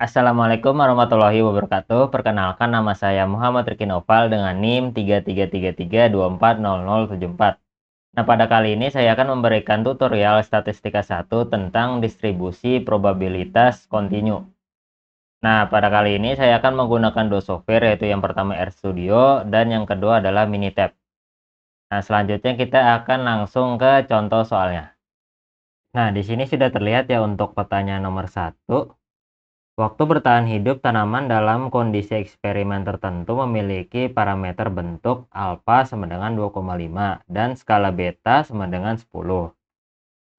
Assalamualaikum warahmatullahi wabarakatuh. Perkenalkan nama saya Muhammad Riki Noval dengan NIM 3333240074. Nah, pada kali ini saya akan memberikan tutorial statistika 1 tentang distribusi probabilitas kontinu. Nah, pada kali ini saya akan menggunakan dua software, yaitu yang pertama RStudio dan yang kedua adalah Minitab. Nah, selanjutnya kita akan langsung ke contoh soalnya. Nah, di sini sudah terlihat ya untuk pertanyaan nomor 1. Waktu bertahan hidup tanaman dalam kondisi eksperimen tertentu memiliki parameter bentuk alfa sama dengan 2,5 dan skala beta sama dengan 10.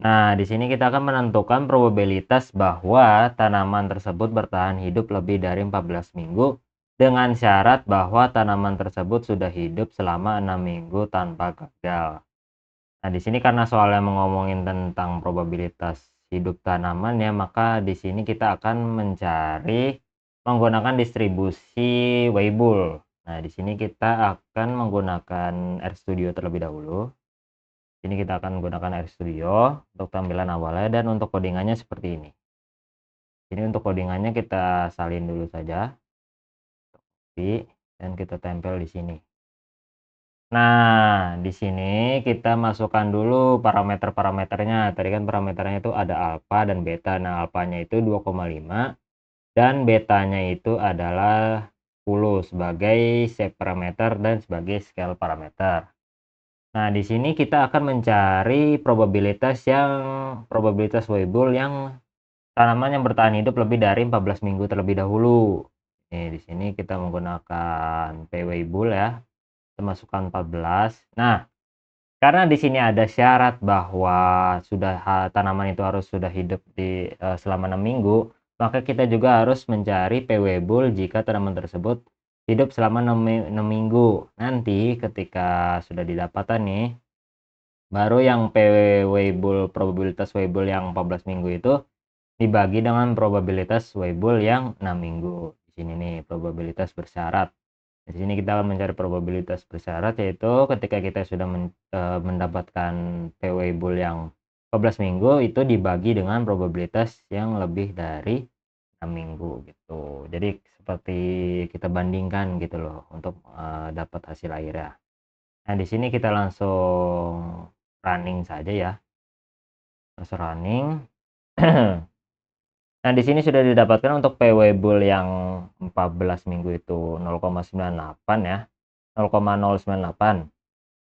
Nah, di sini kita akan menentukan probabilitas bahwa tanaman tersebut bertahan hidup lebih dari 14 minggu dengan syarat bahwa tanaman tersebut sudah hidup selama 6 minggu tanpa gagal. Nah, di sini karena soalnya ngomongin tentang probabilitas hidup tanaman ya, maka di sini kita akan mencari menggunakan distribusi Weibull. Nah, di sini kita akan menggunakan RStudio terlebih dahulu. Ini kita akan menggunakan RStudio untuk tampilan awalnya dan untuk codingannya seperti ini. Ini untuk codingannya kita salin dulu saja, dan kita tempel di sini. Nah, di sini kita masukkan dulu parameter-parameternya. Tadi kan parameternya itu ada alfa dan beta. Nah, alfanya itu 2,5 dan betanya itu adalah 10 sebagai shape parameter dan sebagai scale parameter. Nah, di sini kita akan mencari probabilitas Weibull yang tanaman yang bertahan hidup lebih dari 14 minggu terlebih dahulu. Nih, di sini kita menggunakan P Weibull ya. Kita masukkan 14. Nah, karena di sini ada syarat bahwa tanaman itu harus sudah hidup selama 6 minggu, maka kita juga harus mencari P Weibull jika tanaman tersebut hidup selama 6 minggu. Nanti ketika sudah didapatkan nih, baru yang probabilitas Weibull yang 14 minggu itu dibagi dengan probabilitas Weibull yang 6 minggu. Di sini nih probabilitas bersyarat. Di sini kita akan mencari probabilitas bersyarat, yaitu ketika kita sudah mendapatkan P Weibull yang 14 minggu itu dibagi dengan probabilitas yang lebih dari 6 minggu gitu. Jadi seperti kita bandingkan gitu loh untuk dapat hasil akhirnya. Nah, di sini kita langsung running saja ya. Langsung running. Nah, di sini sudah didapatkan untuk P Weibull yang 14 minggu itu 0,98 ya. 0,098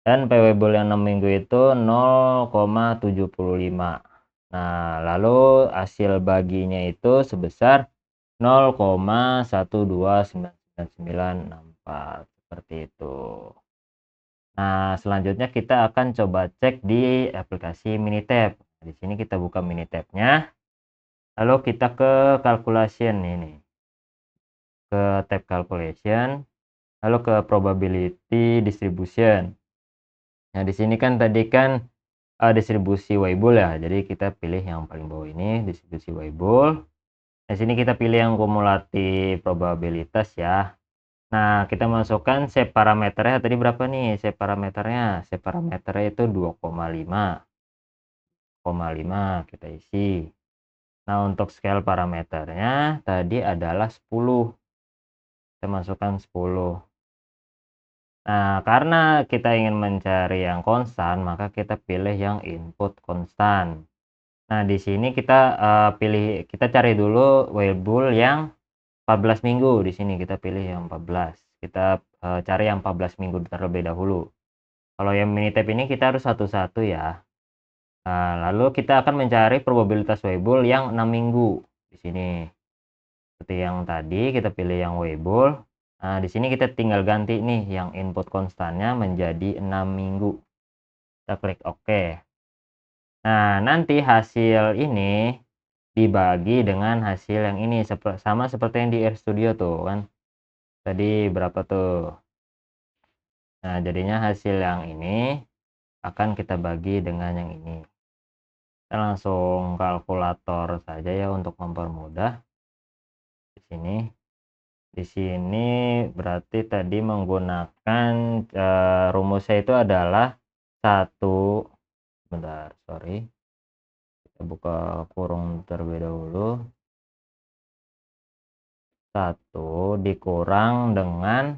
dan P Weibull yang 6 minggu itu 0,75. Nah, lalu hasil baginya itu sebesar 0,129964 seperti itu. Nah, selanjutnya kita akan coba cek di aplikasi Minitab. Di sini kita buka Minitabnya, lalu kita ke calculation ini, ke tab calculation, lalu ke probability distribution. Nah, di sini kan tadi kan distribusi Weibull ya, jadi kita pilih yang paling bawah ini, distribusi Weibull. Di sini kita pilih yang kumulatif probabilitas ya. Nah, kita masukkan shape parameternya tadi berapa nih shape parameternya? Shape parameternya itu 2,5 kita isi. Nah, untuk scale parameternya tadi adalah 10. Kita masukkan 10. Nah, karena kita ingin mencari yang konstan, maka kita pilih yang input konstan. Nah, di sini kita cari dulu Weibull yang 14 minggu. Di sini kita pilih yang 14. Kita cari yang 14 minggu terlebih dahulu. Kalau yang Minitab ini kita harus satu-satu ya. Nah, lalu kita akan mencari probabilitas Weibull yang 6 minggu. Di sini. Seperti yang tadi kita pilih yang Weibull. Nah, di sini kita tinggal ganti nih yang input konstannya menjadi 6 minggu. Kita klik OK. Nah, nanti hasil ini dibagi dengan hasil yang ini sama seperti yang di RStudio tuh kan. Tadi berapa tuh? Nah, jadinya hasil yang ini akan kita bagi dengan yang ini. Kita langsung kalkulator saja ya untuk mempermudah. Di sini. Di sini berarti tadi menggunakan rumusnya itu adalah 1, bentar, sorry. Kita buka kurung terlebih dahulu. 1 dikurang dengan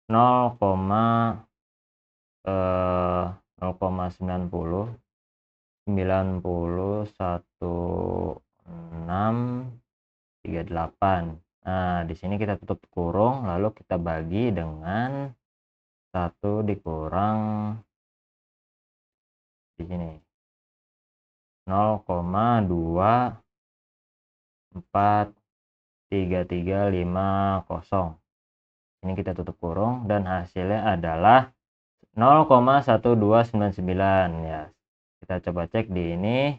0,90 Nah, di sini kita tutup kurung, lalu kita bagi dengan 1 dikurang di sini 0,243350. Ini kita tutup kurung dan hasilnya adalah 0,1299 ya. Kita coba cek di ini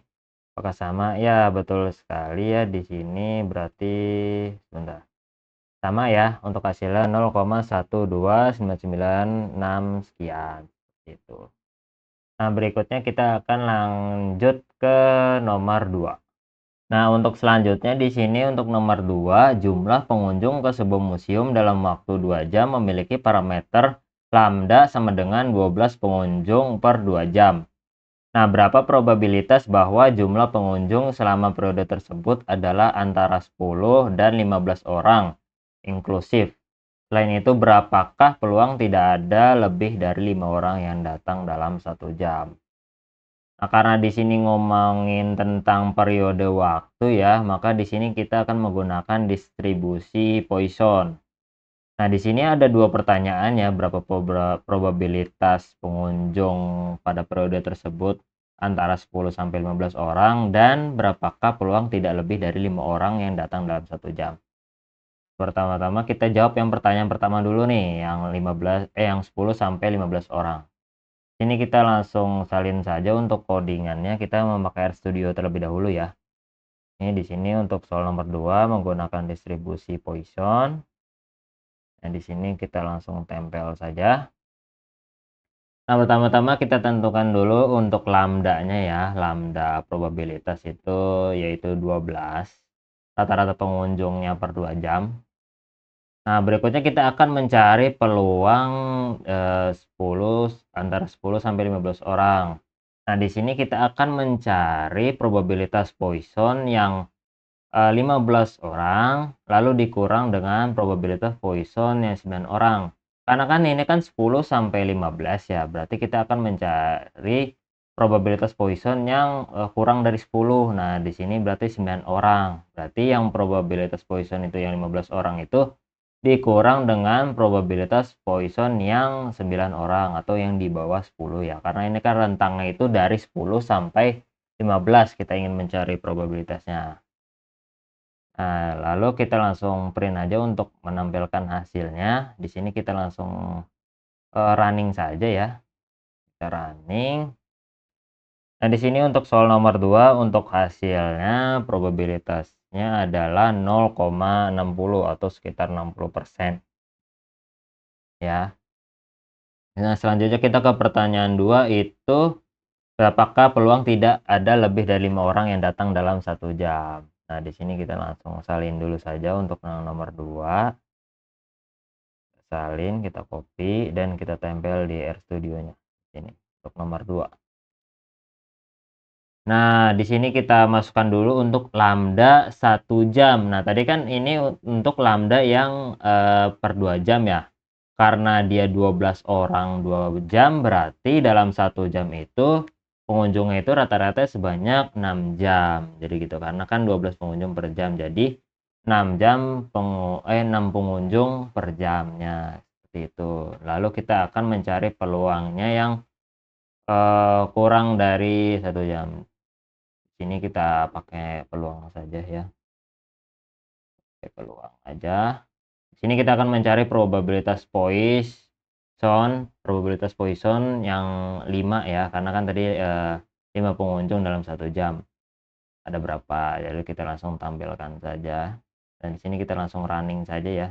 apakah sama. Ya, betul sekali ya, di sini berarti sebentar. Sama ya untuk hasilnya 0,12996 sekian gitu. Nah, berikutnya kita akan lanjut ke nomor 2. Nah, untuk selanjutnya di sini untuk nomor 2, jumlah pengunjung ke sebuah museum dalam waktu 2 jam memiliki parameter lambda sama dengan 12 pengunjung per 2 jam. Nah, berapa probabilitas bahwa jumlah pengunjung selama periode tersebut adalah antara 10 dan 15 orang, inklusif. Selain itu, berapakah peluang tidak ada lebih dari 5 orang yang datang dalam 1 jam? Nah, karena di sini ngomongin tentang periode waktu ya, maka di sini kita akan menggunakan distribusi Poisson. Nah, di sini ada 2 pertanyaan ya, berapa probabilitas pengunjung pada periode tersebut antara 10 sampai 15 orang dan berapakah peluang tidak lebih dari 5 orang yang datang dalam 1 jam. Pertama-tama kita jawab yang pertanyaan pertama dulu nih, yang 10 sampai 15 orang. Ini kita langsung salin saja untuk codingannya, kita memakai RStudio terlebih dahulu ya. Ini di sini untuk soal nomor 2 menggunakan distribusi Poisson. Nah, di sini kita langsung tempel saja. Nah, pertama-tama kita tentukan dulu untuk lambdanya ya. Lambda probabilitas itu yaitu 12. Rata-rata pengunjungnya per 2 jam. Nah, berikutnya kita akan mencari peluang 10 antara 10 sampai 15 orang. Nah, di sini kita akan mencari probabilitas Poisson yang 15 orang, lalu dikurang dengan probabilitas Poisson yang 9 orang. Karena kan ini kan 10 sampai 15 ya, berarti kita akan mencari probabilitas Poisson yang kurang dari 10. Nah, di sini berarti 9 orang. Berarti yang probabilitas Poisson itu yang 15 orang itu dikurang dengan probabilitas Poisson yang 9 orang atau yang di bawah 10 ya. Karena ini kan rentangnya itu dari 10 sampai 15, kita ingin mencari probabilitasnya. Nah, lalu kita langsung print aja untuk menampilkan hasilnya. Di sini kita langsung running saja ya. Kita running. Nah, di sini untuk soal nomor 2 untuk hasilnya probabilitasnya adalah 0,60 atau sekitar 60% ya. Nah, selanjutnya kita ke pertanyaan 2 itu berapakah peluang tidak ada lebih dari 5 orang yang datang dalam 1 jam. Nah, di sini kita langsung salin dulu saja untuk yang nomor 2. Salin, kita copy dan kita tempel di RStudio-nya. Ini untuk nomor 2. Nah, di sini kita masukkan dulu untuk lambda 1 jam. Nah, tadi kan ini untuk lambda yang per 2 jam ya. Karena dia 12 orang 2 jam, berarti dalam 1 jam itu pengunjungnya itu rata-rata sebanyak 6 jam. Jadi gitu, karena kan 12 pengunjung per jam. Jadi 6 pengunjung per jamnya, seperti itu. Lalu kita akan mencari peluangnya yang kurang dari 1 jam. Sini kita pakai peluang saja ya. Pakai peluang aja. Sini kita akan mencari probabilitas Poisson yang 5 ya, karena kan tadi 5 pengunjung dalam 1 jam. Ada berapa? Jadi kita langsung tampilkan saja. Dan di sini kita langsung running saja ya.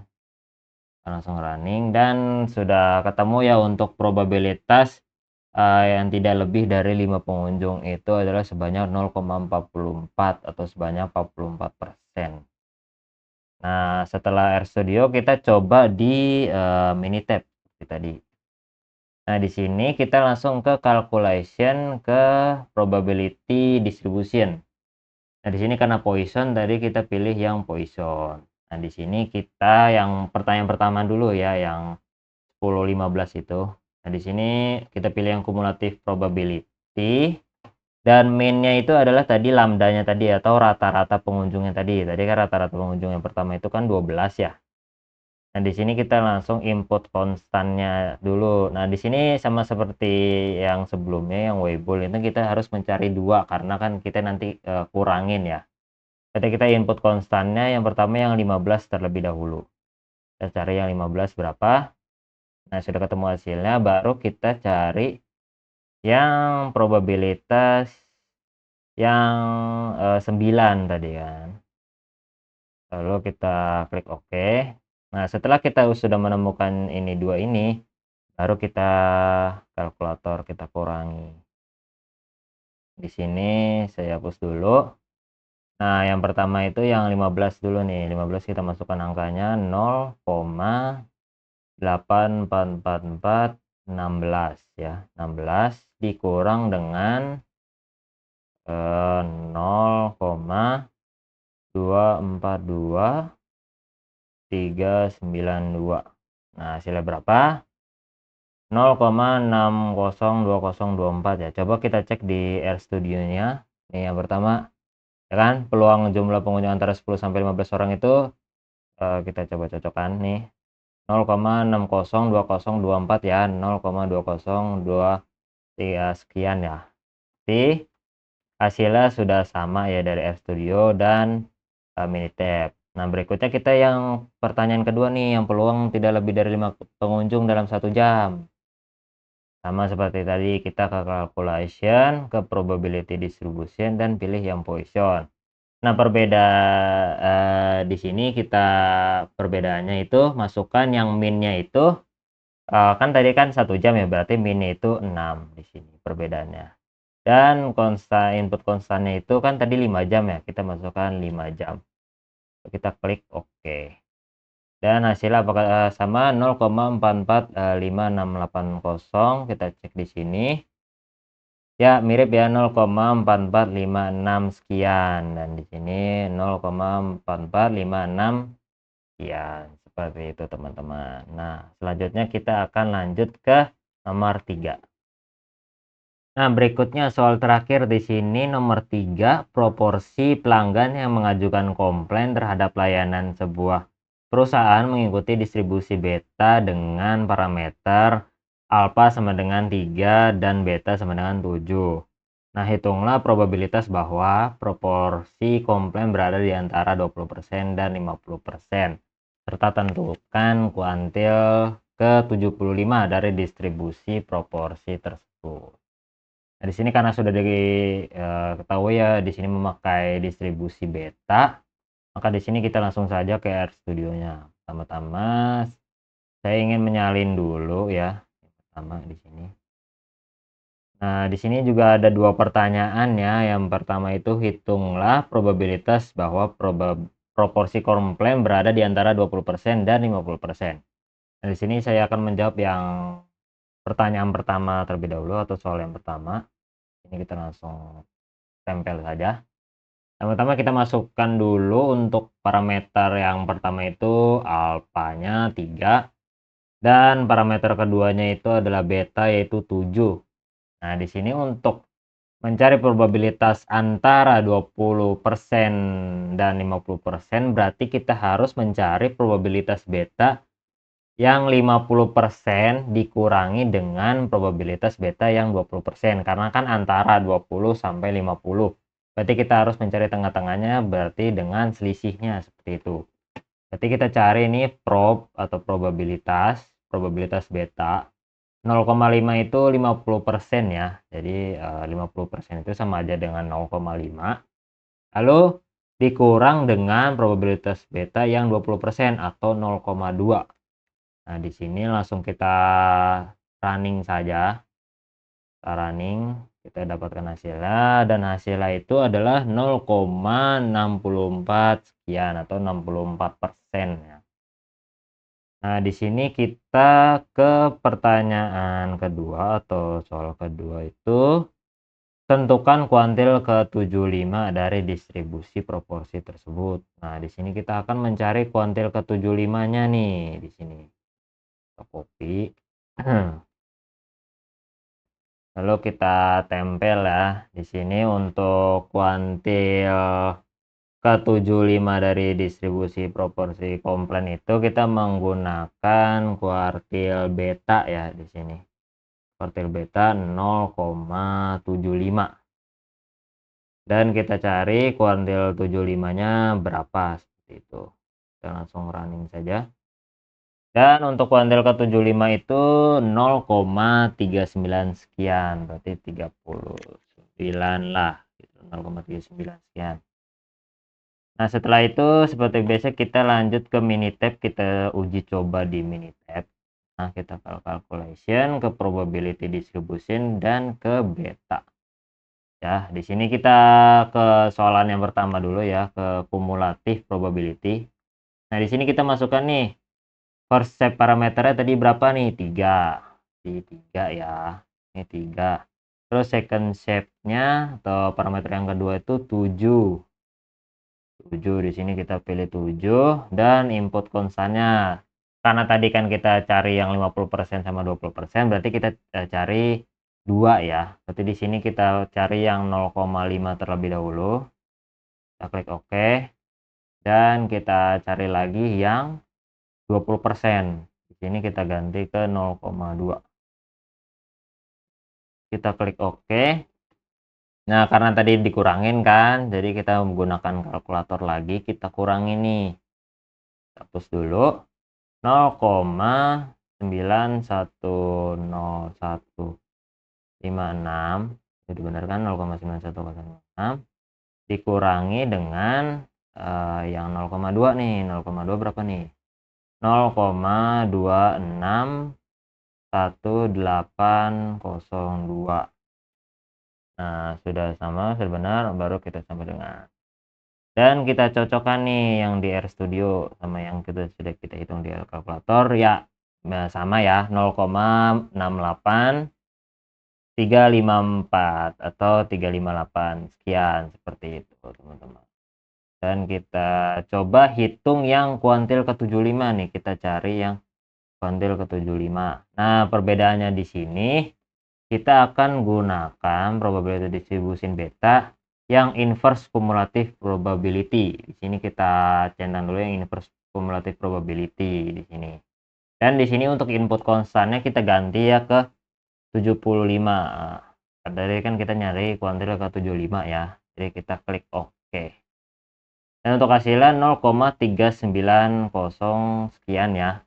Langsung running dan sudah ketemu ya untuk probabilitas yang tidak lebih dari 5 pengunjung itu adalah sebanyak 0,44 atau sebanyak 44%. Nah, setelah RStudio kita coba di Minitab seperti tadi. Nah, di sini kita langsung ke calculation ke probability distribution. Nah, di sini karena Poisson tadi kita pilih yang Poisson. Nah, di sini kita yang pertanyaan pertama dulu ya, yang 10, 15 itu. Nah, di sini kita pilih yang cumulative probability dan mean-nya itu adalah tadi lambdanya tadi atau rata-rata pengunjungnya tadi. Tadi kan rata-rata pengunjung yang pertama itu kan 12 ya. Nah, di sini kita langsung input konstannya dulu. Nah, di sini sama seperti yang sebelumnya yang Weibull itu kita harus mencari 2 karena kan kita nanti kurangin ya. Ketika kita input konstannya yang pertama yang 15 terlebih dahulu. Kita cari yang 15 berapa. Nah, sudah ketemu hasilnya baru kita cari yang probabilitas yang 9 tadi kan. Lalu kita klik OK. Nah, setelah kita sudah menemukan ini 2 ini, baru kita kalkulator kita kurangi. Di sini saya hapus dulu. Nah, yang pertama itu yang 15 dulu nih. 15 kita masukkan angkanya 0,844416 ya. 16 dikurang dengan 0,242,392. Nah, hasilnya berapa? 0,602024 ya. Coba kita cek di RStudio-nya. Nih yang pertama, ya kan? Peluang jumlah pengunjung antara 10 sampai 15 orang itu kita coba cocokkan nih. 0,602024 ya, 0,2023 sekian ya. Jadi hasilnya sudah sama ya dari RStudio dan Minitab. Nah, berikutnya kita yang pertanyaan kedua nih, yang peluang tidak lebih dari 5 pengunjung dalam 1 jam. Sama seperti tadi, kita ke calculation, ke probability distribution, dan pilih yang Poisson. Nah, di sini kita perbedaannya itu masukkan yang min-nya itu kan tadi kan 1 jam ya, berarti min-nya itu 6 di sini perbedaannya. Dan input konstannya itu kan tadi 5 jam ya, kita masukkan 5 jam. Kita klik OK. Dan hasilnya apakah sama 0,445680, kita cek di sini. Ya, mirip ya 0,4456 sekian dan di sini 0,4456 sekian. Seperti itu, teman-teman. Nah, selanjutnya kita akan lanjut ke nomor 3. Nah, berikutnya soal terakhir di sini nomor 3, proporsi pelanggan yang mengajukan komplain terhadap layanan sebuah perusahaan mengikuti distribusi beta dengan parameter alfa sama dengan 3 dan beta sama dengan 7. Nah, hitunglah probabilitas bahwa proporsi komplain berada di antara 20% dan 50%, serta tentukan kuantil ke-75 dari distribusi proporsi tersebut. Nah, di sini karena sudah diketahui ya, di sini memakai distribusi beta, maka di sini kita langsung saja ke RStudio-nya. Pertama-tama saya ingin menyalin dulu ya, pertama di sini. Nah, di sini juga ada 2 pertanyaan ya. Yang pertama itu hitunglah probabilitas bahwa proporsi komplain berada di antara 20% dan 50%. Nah, di sini saya akan menjawab yang pertanyaan pertama terlebih dahulu atau soal yang pertama. Ini kita langsung tempel saja. Yang pertama kita masukkan dulu untuk parameter yang pertama itu alfanya 3 dan parameter keduanya itu adalah beta yaitu 7. Nah, di sini untuk mencari probabilitas antara 20% dan 50% berarti kita harus mencari probabilitas beta yang 50% dikurangi dengan probabilitas beta yang 20% karena kan antara 20 sampai 50. Berarti kita harus mencari tengah-tengahnya berarti dengan selisihnya seperti itu. Berarti kita cari ini atau probabilitas beta 0,5 itu 50% ya. Jadi 50% itu sama aja dengan 0,5. Lalu dikurang dengan probabilitas beta yang 20% atau 0,2. Nah, di sini langsung kita running saja. Kita running, kita dapatkan hasilnya dan hasilnya itu adalah 0,64 sekian atau 64% ya. Nah, di sini kita ke pertanyaan kedua atau soal kedua itu Tentukan kuantil ke-75 dari distribusi proporsi tersebut. Nah, di sini kita akan mencari kuantil ke-75-nya nih, di sini. Kita copy. Lalu kita tempel ya. Di sini untuk kuantil ke-75 dari distribusi proporsi komplen itu kita menggunakan kuartil beta ya di sini. Kuartil beta 0,75. Dan kita cari kuartil 75-nya berapa seperti itu. Kita langsung running saja. Dan untuk kuartil ke-75 itu 0,39 sekian, berarti 39 lah, gitu, 0,39 sekian. Nah, setelah itu seperti biasa kita lanjut ke Minitab, kita uji coba di Minitab. Nah, kita calculation, ke probability distribution, dan ke beta. Ya, di sini kita ke soalan yang pertama dulu ya, ke cumulative probability. Nah, di sini kita masukkan nih, first shape parameternya tadi berapa nih? 3. Di 3 ya. Ini 3. Terus second shape-nya atau parameter yang kedua itu 7. 7 di sini kita pilih 7 dan input konstannya. Karena tadi kan kita cari yang 50% sama 20%, berarti kita cari 2 ya. Berarti di sini kita cari yang 0,5 terlebih dahulu. Kita klik OK. Dan kita cari lagi yang 20%. Di sini kita ganti ke 0,2. Kita klik OK. Nah, karena tadi dikurangin kan, jadi kita menggunakan kalkulator lagi, kita kurangi nih. Hapus dulu. 0,9100156, jadi benar kan 0,91056 dikurangi dengan yang 0,2 nih. 0,2 berapa nih? 0,261802. Nah, sudah sama, sudah benar, baru kita sampai dengan. Dan kita cocokkan nih yang di RStudio sama yang sudah kita hitung di kalkulator ya, sama ya, 0,68354 atau 358 sekian, seperti itu teman-teman. Dan kita coba hitung yang kuantil ke-75 nih, kita cari yang kuantil ke-75. Nah, perbedaannya di sini kita akan gunakan probability distribution beta yang inverse cumulative probability. Di sini kita centang dulu yang inverse cumulative probability di sini. Dan di sini untuk input konstannya kita ganti ya ke 75. Tadi kan kita nyari kuantil ke 75 ya. Jadi kita klik OK. Dan untuk hasilnya 0,390 sekian ya.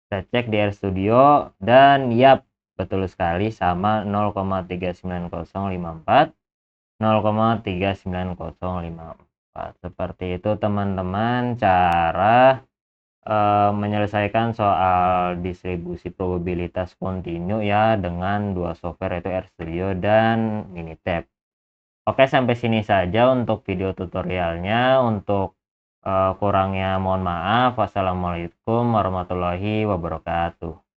Kita cek di RStudio dan yap, betul sekali sama 0,39054. 0,39054. Seperti itu teman-teman cara menyelesaikan soal distribusi probabilitas kontinu ya dengan dua software yaitu RStudio dan Minitab. Oke, sampai sini saja untuk video tutorialnya. Untuk kurangnya mohon maaf. Wassalamualaikum warahmatullahi wabarakatuh.